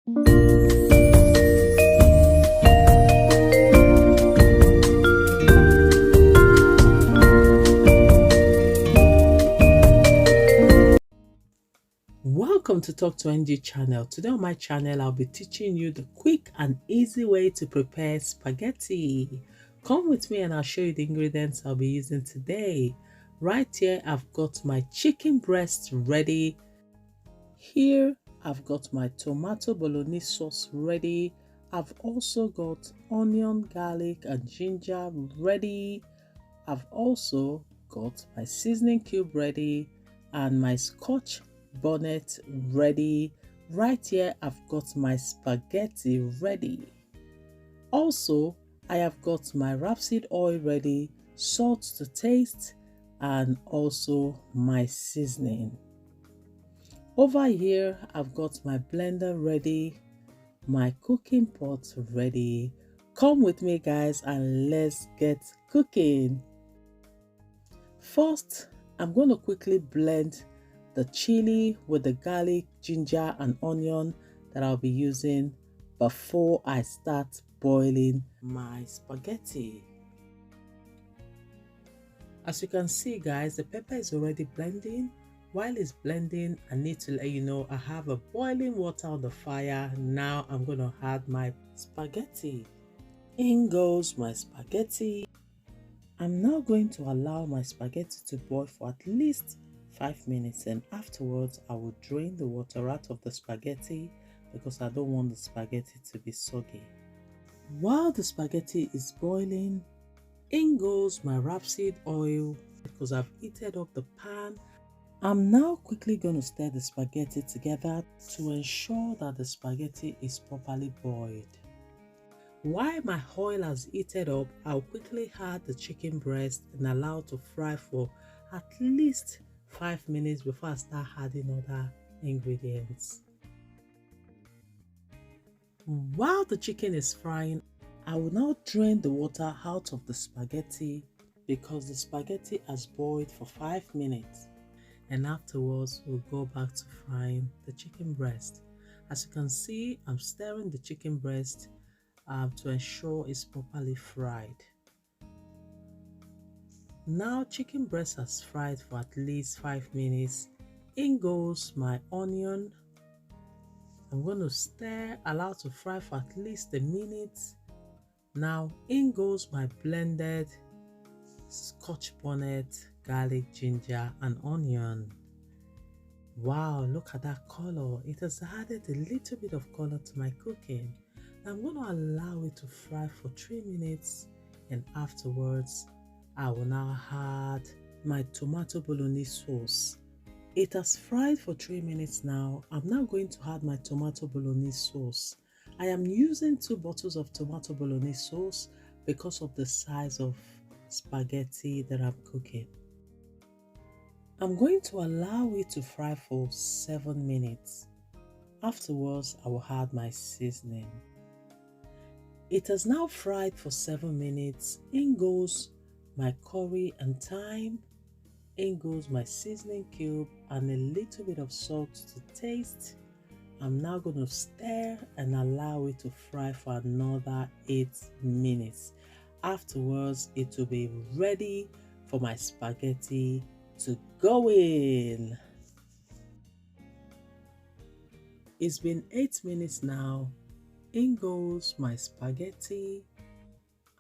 Welcome to Talk to NG channel. Today on my channel, I'll be teaching you the quick and easy way to prepare spaghetti. Come with me and I'll show you the ingredients I'll be using today. Right here, I've got my chicken breast ready. Here, I've got my tomato bolognese sauce ready. I've also got onion, garlic, and ginger ready. I've also got my seasoning cube ready and my Scotch bonnet ready. Right here, I've got my spaghetti ready. Also, I have got my rapeseed oil ready, salt to taste, and also my seasoning. Over here, I've got my blender ready, my cooking pot ready. Come with me, guys, and let's get cooking. First, I'm going to quickly blend the chili with the garlic, ginger, and onion that I'll be using before I start boiling my spaghetti. As you can see, guys, the pepper is already blending. While it's blending, I need to let you know I have a boiling water on the fire. Now I'm going to add my spaghetti. In goes my spaghetti. I'm now going to allow my spaghetti to boil for at least 5 minutes, and afterwards I will drain the water out of the spaghetti because I don't want the spaghetti to be soggy. While the spaghetti is boiling, in goes my rapeseed oil because I've heated up the pan. I'm now quickly going to stir the spaghetti together to ensure that the spaghetti is properly boiled. While my oil has heated up, I'll quickly add the chicken breast and allow to fry for at least 5 minutes before I start adding other ingredients. While the chicken is frying, I will now drain the water out of the spaghetti because the spaghetti has boiled for 5 minutes. And afterwards, we'll go back to frying the chicken breast. As you can see, I'm stirring the chicken breast to ensure it's properly fried. Now chicken breast has fried for at least 5 minutes. In goes my onion. I'm going to stir, allow to fry for at least a minute. Now in goes my blended Scotch bonnet, garlic, ginger, and onion. Wow, look at that color. It has added a little bit of color to my cooking. I'm going to allow it to fry for 3 minutes, and afterwards I will now add my tomato bolognese sauce. It has fried for 3 minutes now. I'm now going to add my tomato bolognese sauce. I am using 2 bottles of tomato bolognese sauce because of the size of spaghetti that I'm cooking. I'm going to allow it to fry for 7 minutes. Afterwards, I will add my seasoning. It has now fried for 7 minutes. In goes my curry and thyme. In goes my seasoning cube and a little bit of salt to taste. I'm now going to stir and allow it to fry for another 8 minutes. Afterwards, it will be ready for my spaghetti to go in. It's been 8 minutes now. In goes my spaghetti.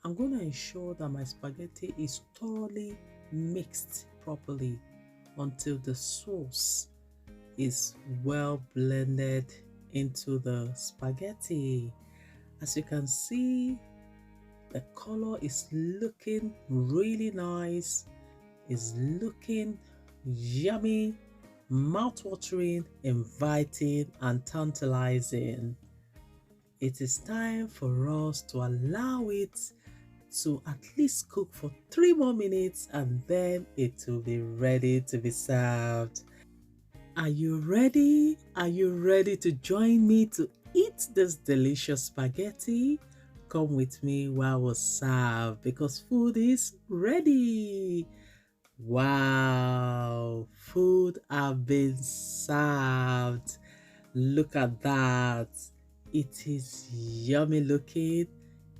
I'm going to ensure that my spaghetti is thoroughly mixed properly until the sauce is well blended into the spaghetti. As you can see, the color is looking really nice. It's looking yummy, mouth-watering, inviting, and tantalizing. It is time for us to allow it to at least cook for 3 more minutes, and then it will be ready to be served. Are you ready? Are you ready to join me to eat this delicious spaghetti? Come with me while we serve because food is ready. Wow, food have been served. Look at that. It is yummy looking.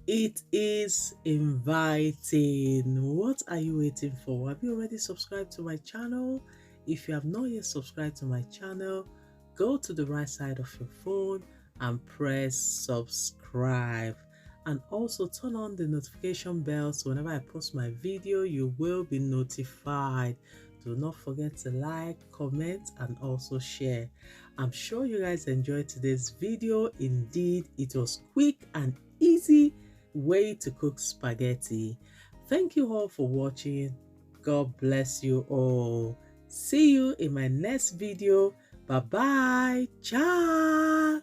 It is inviting. What are you waiting for? Have you already subscribed to my channel? If you have not yet subscribed to my channel, go to the right side of your phone and press subscribe. And also turn on the notification bell so whenever I post my video, you will be notified. Do not forget to like, comment, and also share. I'm sure you guys enjoyed today's video. Indeed, it was quick and easy way to cook spaghetti. Thank you all for watching. God bless you all. See you in my next video. Bye bye. Ciao.